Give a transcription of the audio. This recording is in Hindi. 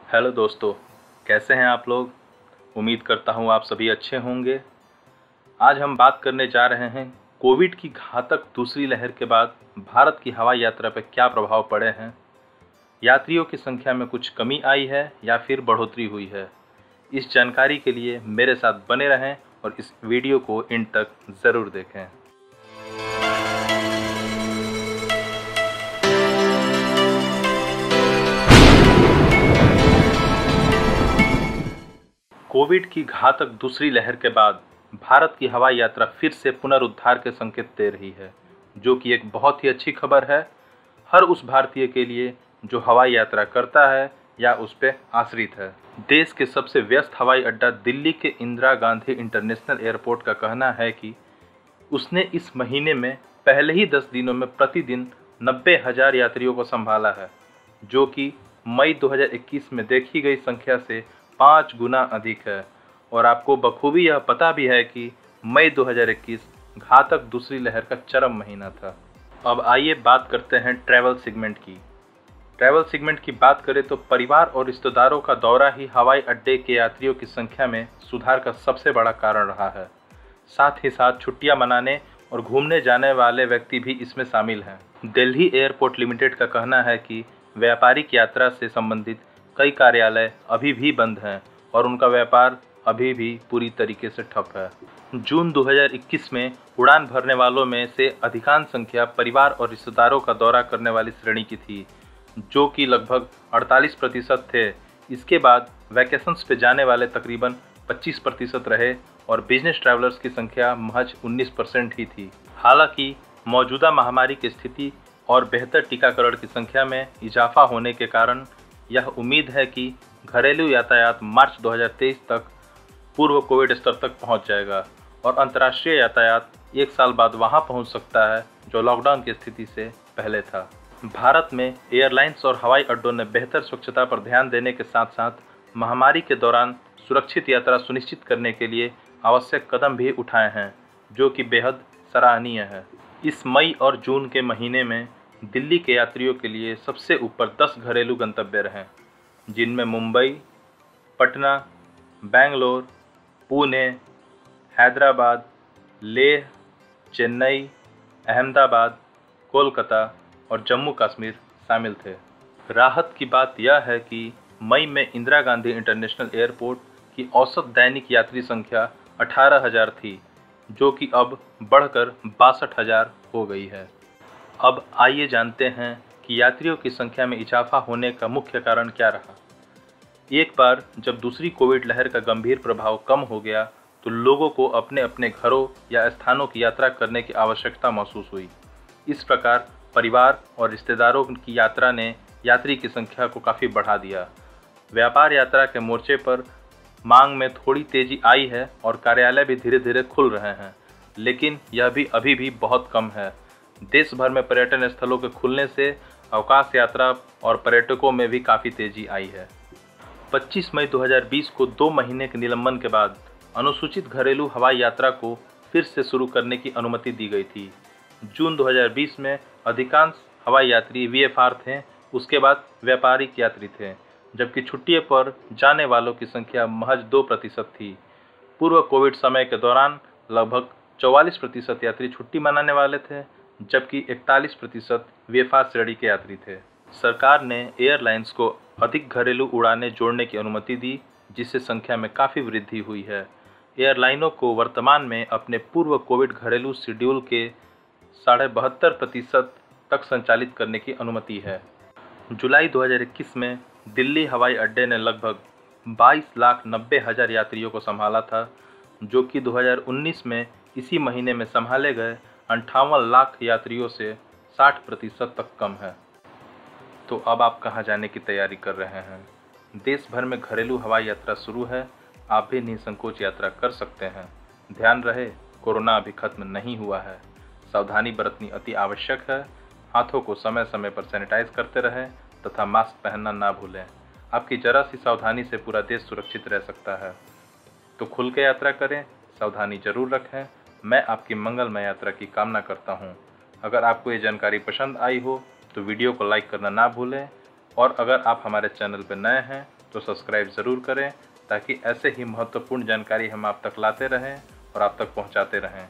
हेलो दोस्तों, कैसे हैं आप लोग। उम्मीद करता हूं आप सभी अच्छे होंगे। आज हम बात करने जा रहे हैं कोविड की घातक दूसरी लहर के बाद भारत की हवाई यात्रा पर क्या प्रभाव पड़े हैं। यात्रियों की संख्या में कुछ कमी आई है या फिर बढ़ोतरी हुई है। इस जानकारी के लिए मेरे साथ बने रहें और इस वीडियो को एंड तक ज़रूर देखें। कोविड की घातक दूसरी लहर के बाद भारत की हवाई यात्रा फिर से पुनरुद्धार के संकेत दे रही है, जो कि एक बहुत ही अच्छी खबर है हर उस भारतीय के लिए जो हवाई यात्रा करता है या उस पर आश्रित है। देश के सबसे व्यस्त हवाई अड्डा दिल्ली के इंदिरा गांधी इंटरनेशनल एयरपोर्ट का कहना है कि उसने इस महीने में पहले ही 10 दिनों में प्रतिदिन 90,000 यात्रियों को संभाला है, जो कि मई 2021 में देखी गई संख्या से 5 गुना अधिक है। और आपको बखूबी यह पता भी है कि मई 2021 घातक दूसरी लहर का चरम महीना था। अब आइए बात करते हैं ट्रैवल सेगमेंट की। ट्रैवल सेगमेंट की बात करें तो परिवार और रिश्तेदारों का दौरा ही हवाई अड्डे के यात्रियों की संख्या में सुधार का सबसे बड़ा कारण रहा है। साथ ही साथ छुट्टियां मनाने और घूमने जाने वाले व्यक्ति भी इसमें शामिल हैं। दिल्ली एयरपोर्ट लिमिटेड का कहना है कि व्यापारिक यात्रा से संबंधित कई कार्यालय अभी भी बंद हैं और उनका व्यापार अभी भी पूरी तरीके से ठप है। जून 2021 में उड़ान भरने वालों में से अधिकांश संख्या परिवार और रिश्तेदारों का दौरा करने वाली श्रेणी की थी, जो कि लगभग 48% थे। इसके बाद वैकेशंस पे जाने वाले तकरीबन 25% रहे और बिजनेस ट्रैवलर्स की संख्या महज 19% ही थी। हालांकि मौजूदा महामारी की स्थिति और बेहतर टीकाकरण की संख्या में इजाफा होने के कारण यह उम्मीद है कि घरेलू यातायात मार्च 2023 तक पूर्व कोविड स्तर तक पहुंच जाएगा और अंतर्राष्ट्रीय यातायात एक साल बाद वहां पहुंच सकता है जो लॉकडाउन की स्थिति से पहले था। भारत में एयरलाइंस और हवाई अड्डों ने बेहतर स्वच्छता पर ध्यान देने के साथ साथ महामारी के दौरान सुरक्षित यात्रा सुनिश्चित करने के लिए आवश्यक कदम भी उठाए हैं, जो कि बेहद सराहनीय है। इस मई और जून के महीने में दिल्ली के यात्रियों के लिए सबसे ऊपर 10 घरेलू गंतव्य रहे, जिनमें मुंबई, पटना, बेंगलोर, पुणे, हैदराबाद, लेह, चेन्नई, अहमदाबाद, कोलकाता और जम्मू कश्मीर शामिल थे। राहत की बात यह है कि मई में इंदिरा गांधी इंटरनेशनल एयरपोर्ट की औसत दैनिक यात्री संख्या 18,000 थी, जो कि अब बढ़कर 62,000 हो गई है। अब आइए जानते हैं कि यात्रियों की संख्या में इजाफा होने का मुख्य कारण क्या रहा। एक बार जब दूसरी कोविड लहर का गंभीर प्रभाव कम हो गया तो लोगों को अपने अपने घरों या स्थानों की यात्रा करने की आवश्यकता महसूस हुई। इस प्रकार परिवार और रिश्तेदारों की यात्रा ने यात्री की संख्या को काफ़ी बढ़ा दिया। व्यापार यात्रा के मोर्चे पर मांग में थोड़ी तेजी आई है और कार्यालय भी धीरे धीरे खुल रहे हैं, लेकिन यह भी अभी भी बहुत कम है। देश भर में पर्यटन स्थलों के खुलने से अवकाश यात्रा और पर्यटकों में भी काफ़ी तेजी आई है। 25 मई 2020 को 2 महीने के निलंबन के बाद अनुसूचित घरेलू हवाई यात्रा को फिर से शुरू करने की अनुमति दी गई थी। जून 2020 में अधिकांश हवाई यात्री VFR थे, उसके बाद व्यापारिक यात्री थे, जबकि छुट्टियों पर जाने वालों की संख्या महज 2% थी। पूर्व कोविड समय के दौरान लगभग 44% यात्री छुट्टी मनाने वाले थे, जबकि 41% VFR श्रेणी के यात्री थे। सरकार ने एयरलाइंस को अधिक घरेलू उड़ानें जोड़ने की अनुमति दी, जिससे संख्या में काफ़ी वृद्धि हुई है। एयरलाइनों को वर्तमान में अपने पूर्व कोविड घरेलू शेड्यूल के 72.5% तक संचालित करने की अनुमति है। जुलाई 2021 में दिल्ली हवाई अड्डे ने लगभग 22,90,000 यात्रियों को संभाला था, जो कि 2019 में इसी महीने में संभाले गए 58 लाख यात्रियों से 60% तक कम है। तो अब आप कहां जाने की तैयारी कर रहे हैं? देश भर में घरेलू हवाई यात्रा शुरू है, आप भी निसंकोच यात्रा कर सकते हैं। ध्यान रहे, कोरोना अभी खत्म नहीं हुआ है। सावधानी बरतनी अति आवश्यक है। हाथों को समय समय पर सैनिटाइज करते रहें तथा मास्क पहनना ना भूलें। आपकी जरा सी सावधानी से पूरा देश सुरक्षित रह सकता है। तो खुल के यात्रा करें, सावधानी जरूर रखें। मैं आपकी मंगलमय यात्रा की कामना करता हूँ। अगर आपको ये जानकारी पसंद आई हो तो वीडियो को लाइक करना ना भूलें, और अगर आप हमारे चैनल पर नए हैं तो सब्सक्राइब ज़रूर करें ताकि ऐसे ही महत्वपूर्ण जानकारी हम आप तक लाते रहें और आप तक पहुंचाते रहें।